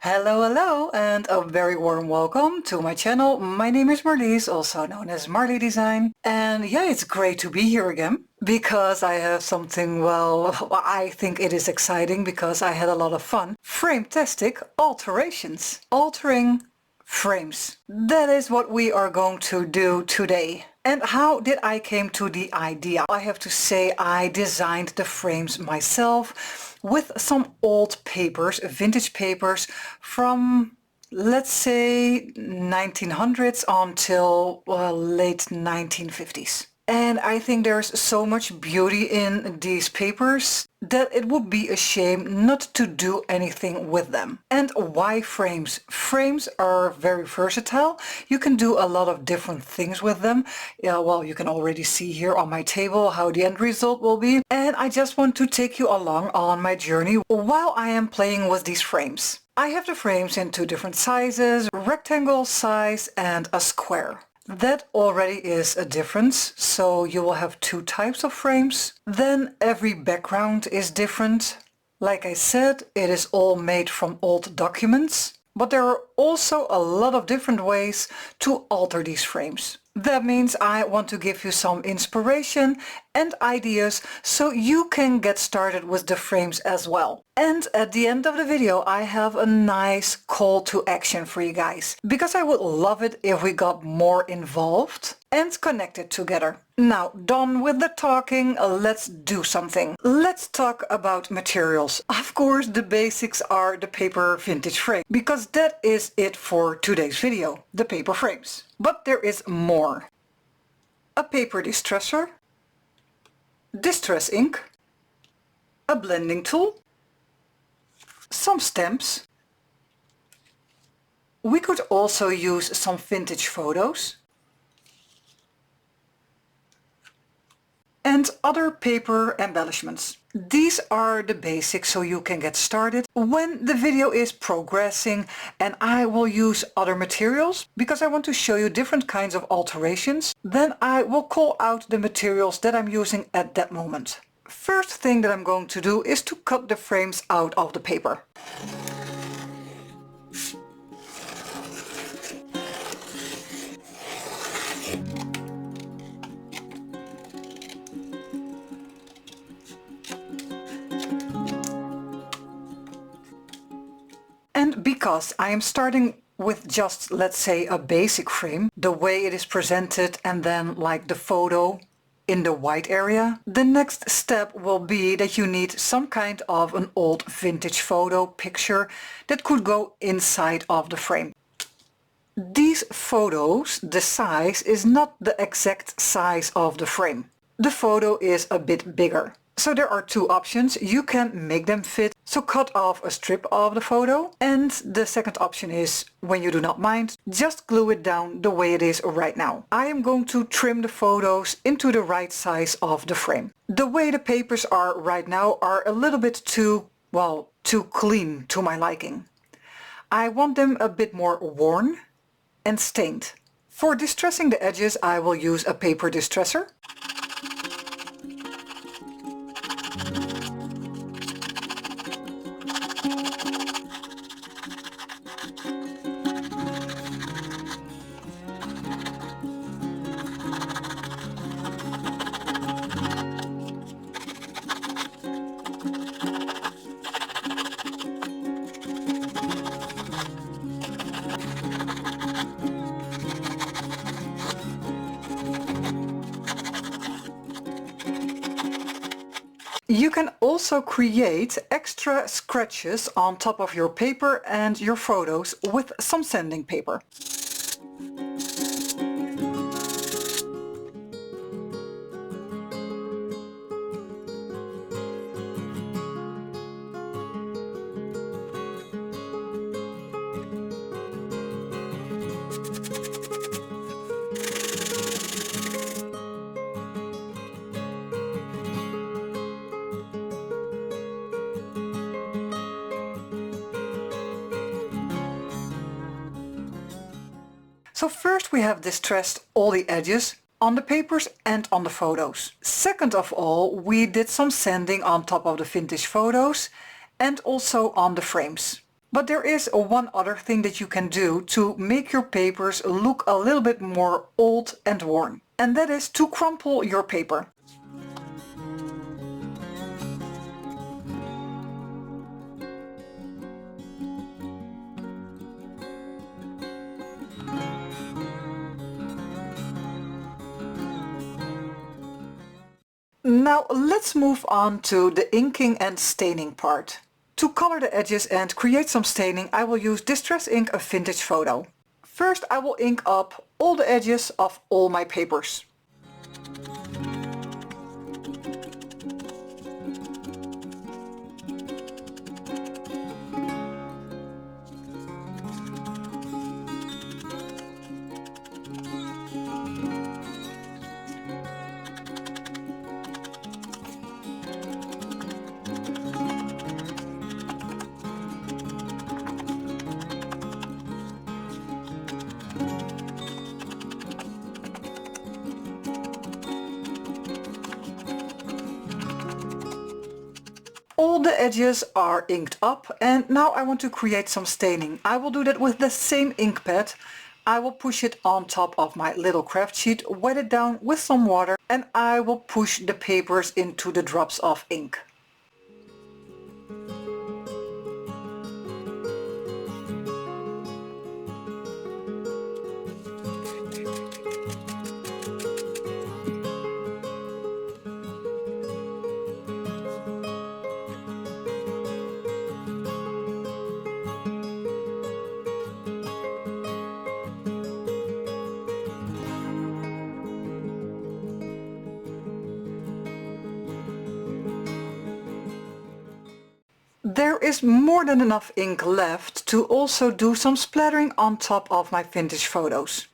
Hello, and a very warm welcome to my channel. My name is Marlies, also known as Marley Design. And yeah, it's great to be here again because I have something, well, I think it is exciting because I had a lot of fun. Frame-tastic alterations. Altering frames. That is what we are going to do today. And how did I came to the idea? I have to say I designed the frames myself with some old papers, vintage papers from, let's say, 1900s until late 1950s. And I think there's so much beauty in these papers that it would be a shame not to do anything with them. And why frames? Frames are very versatile. You can do a lot of different things with them. Yeah, well, you can already see here on my table how the end result will be. And I just want to take you along on my journey while I am playing with these frames. I have the frames in two different sizes, rectangle size and a square. That already is a difference, so you will have two types of frames. Then every background is different. Like I said, it is all made from old documents, but there are also a lot of different ways to alter these frames. That means I want to give you some inspiration and ideas so you can get started with the frames as well. And at the end of the video I have a nice call to action for you guys, because I would love it if we got more involved and connected together. Now, done with the talking, let's do something. Let's talk about materials. Of course, the basics are the paper vintage frame, because that is it for today's video, the paper frames. But there is more. A paper distresser, distress ink, a blending tool, some stamps. We could also use some vintage photos and other paper embellishments. These are the basics so you can get started when the video is progressing, and I will use other materials because I want to show you different kinds of alterations. Then I will call out the materials that I'm using at that moment. First thing that I'm going to do is to cut the frames out of the paper. And because I am starting with just, let's say, a basic frame, the way it is presented and then like the photo in the white area, the next step will be that you need some kind of an old vintage photo picture that could go inside of the frame. These photos, the size is not the exact size of the frame. The photo is a bit bigger. So there are two options. You can make them fit, so cut off a strip of the photo. And the second option is, when you do not mind, just glue it down the way it is right now. I am going to trim the photos into the right size of the frame. The way the papers are right now are a little bit too, well, too clean to my liking. I want them a bit more worn and stained. For distressing the edges, I will use a paper distresser. You can also create extra scratches on top of your paper and your photos with some sanding paper. So first we have distressed all the edges on the papers and on the photos. Second of all, we did some sanding on top of the vintage photos and also on the frames. But there is one other thing that you can do to make your papers look a little bit more old and worn. And that is to crumple your paper. Now let's move on to the inking and staining part. To color the edges and create some staining, I will use Distress Ink a Vintage Photo. First I will ink up all the edges of all my papers. All the edges are inked up and now I want to create some staining. I will do that with the same ink pad. I will push it on top of my little craft sheet, wet it down with some water, and I will push the papers into the drops of ink. There is more than enough ink left to also do some splattering on top of my vintage photos.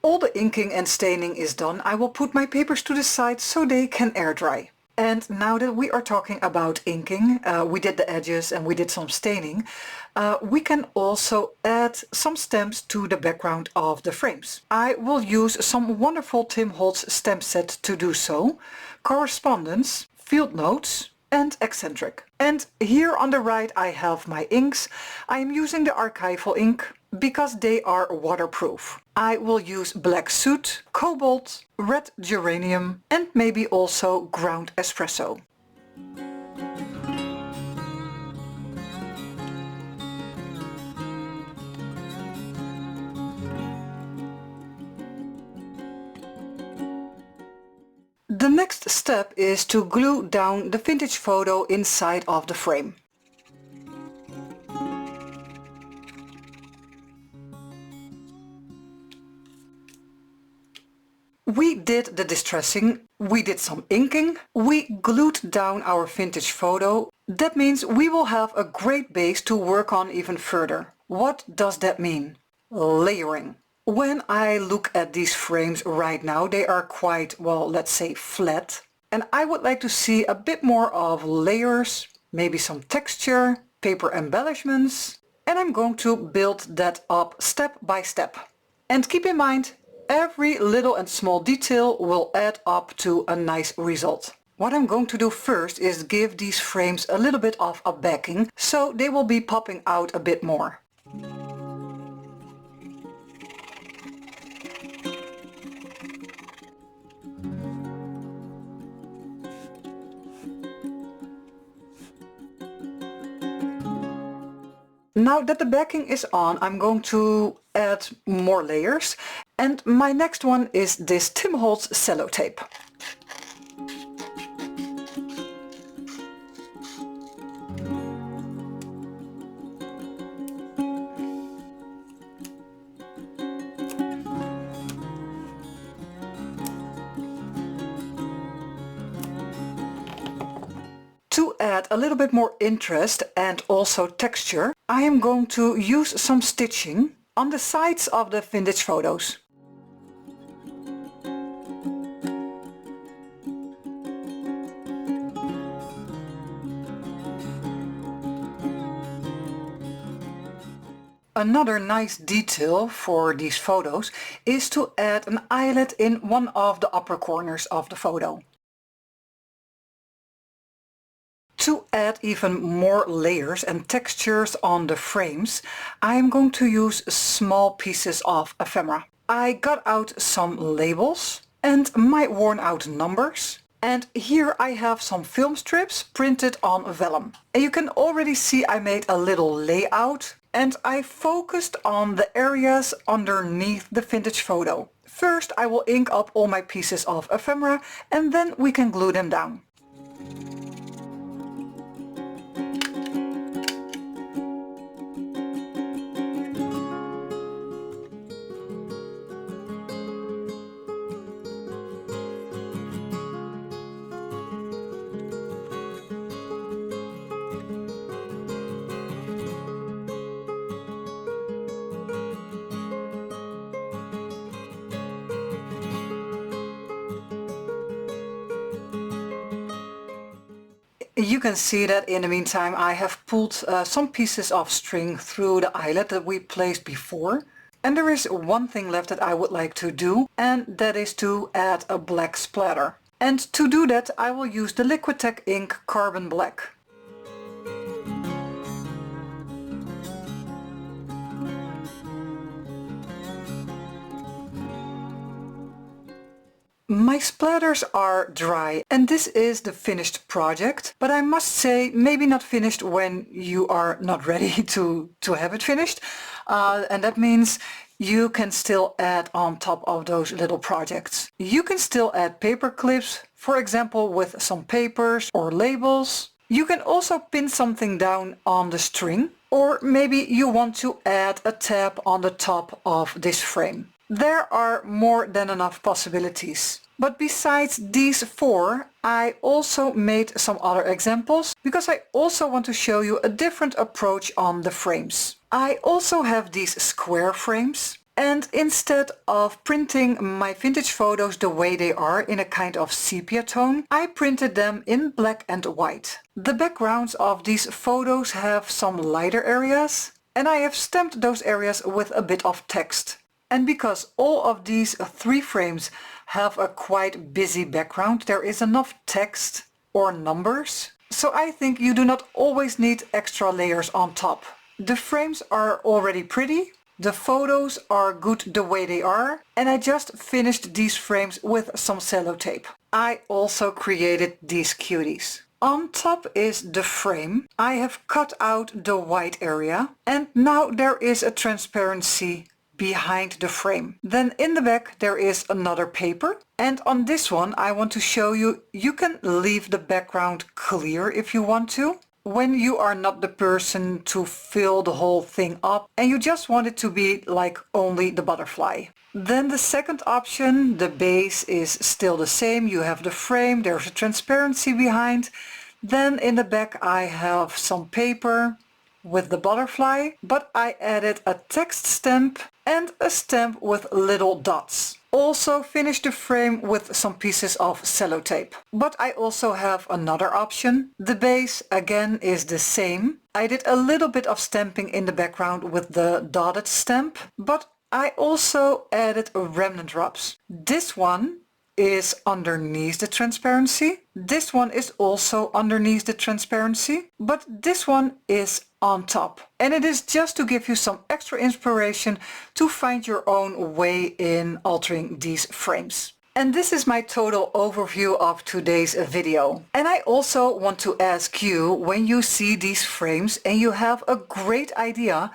All the inking and staining is done. I will put my papers to the side so they can air dry. And now that we are talking about inking, we did the edges and we did some staining, we can also add some stamps to the background of the frames. I will use some wonderful Tim Holtz stamp set to do so, correspondence, field notes and eccentric. And here on the right I have my inks. I am using the archival ink because they are waterproof. I will use black soot, cobalt, red geranium and maybe also ground espresso. The next step is to glue down the vintage photo inside of the frame. We did the distressing, we did some inking, we glued down our vintage photo. That means we will have a great base to work on even further. What does that mean? Layering. When I look at these frames right now, they are quite, well, let's say flat. And I would like to see a bit more of layers, maybe some texture, paper embellishments. And I'm going to build that up step by step. And keep in mind, every little and small detail will add up to a nice result. What I'm going to do first is give these frames a little bit of a backing, so they will be popping out a bit more. Now that the backing is on, I'm going to add more layers, and my next one is this Tim Holtz cellotape. To add a little bit more interest and also texture, I am going to use some stitching on the sides of the vintage photos. Another nice detail for these photos is to add an eyelet in one of the upper corners of the photo. To add even more layers and textures on the frames, I'm going to use small pieces of ephemera. I got out some labels and my worn out numbers. And here I have some film strips printed on vellum. And you can already see I made a little layout and I focused on the areas underneath the vintage photo. First I will ink up all my pieces of ephemera and then we can glue them down. You can see that in the meantime I have pulled some pieces of string through the eyelet that we placed before. And there is one thing left that I would like to do, and that is to add a black splatter. And to do that I will use the Liquitex ink Carbon Black. My splatters are dry and this is the finished project, but I must say maybe not finished when you are not ready to have it finished. And that means you can still add on top of those little projects. You can still add paper clips, for example with some papers or labels. You can also pin something down on the string, or maybe you want to add a tab on the top of this frame. There are more than enough possibilities. But besides these four, I also made some other examples because I also want to show you a different approach on the frames. I also have these square frames, and instead of printing my vintage photos the way they are in a kind of sepia tone, I printed them in black and white. The backgrounds of these photos have some lighter areas, and I have stamped those areas with a bit of text. And because all of these three frames have a quite busy background, there is enough text or numbers. So I think you do not always need extra layers on top. The frames are already pretty, the photos are good the way they are, and I just finished these frames with some sellotape. I also created these cuties. On top is the frame. I have cut out the white area and now there is a transparency behind the frame. Then in the back there is another paper, and on this one I want to show you, you can leave the background clear if you want to, when you are not the person to fill the whole thing up and you just want it to be like only the butterfly. Then the second option, the base is still the same. You have the frame, there's a transparency behind. Then in the back I have some paper with the butterfly, but I added a text stamp and a stamp with little dots. Also finished the frame with some pieces of sellotape. But I also have another option. The base again is the same. I did a little bit of stamping in the background with the dotted stamp, but I also added remnant rubs. This one is underneath the transparency. This one is also underneath the transparency, but this one is on top. And it is just to give you some extra inspiration to find your own way in altering these frames. And this is my total overview of today's video. And I also want to ask you, when you see these frames and you have a great idea,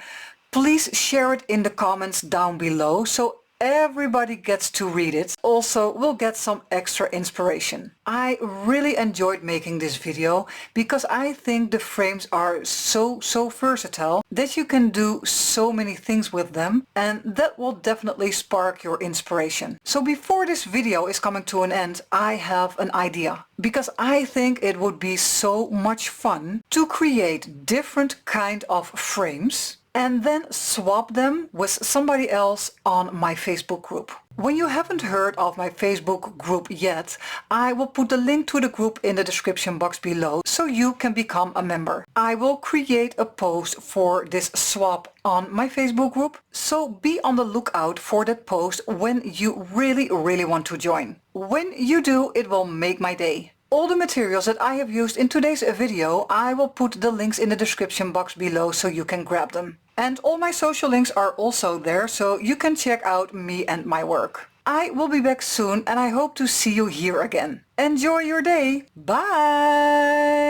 please share it in the comments down below so everybody gets to read it. Also, we'll get some extra inspiration. I really enjoyed making this video because I think the frames are so versatile that you can do so many things with them, and that will definitely spark your inspiration. So before this video is coming to an end, I have an idea, because I think it would be so much fun to create different kind of frames and then swap them with somebody else on my Facebook group. When you haven't heard of my Facebook group yet, I will put the link to the group in the description box below so you can become a member. I will create a post for this swap on my Facebook group, so be on the lookout for that post when you really want to join. When you do, it will make my day. All the materials that I have used in today's video, I will put the links in the description box below so you can grab them. And all my social links are also there, so you can check out me and my work. I will be back soon and I hope to see you here again. Enjoy your day! Bye!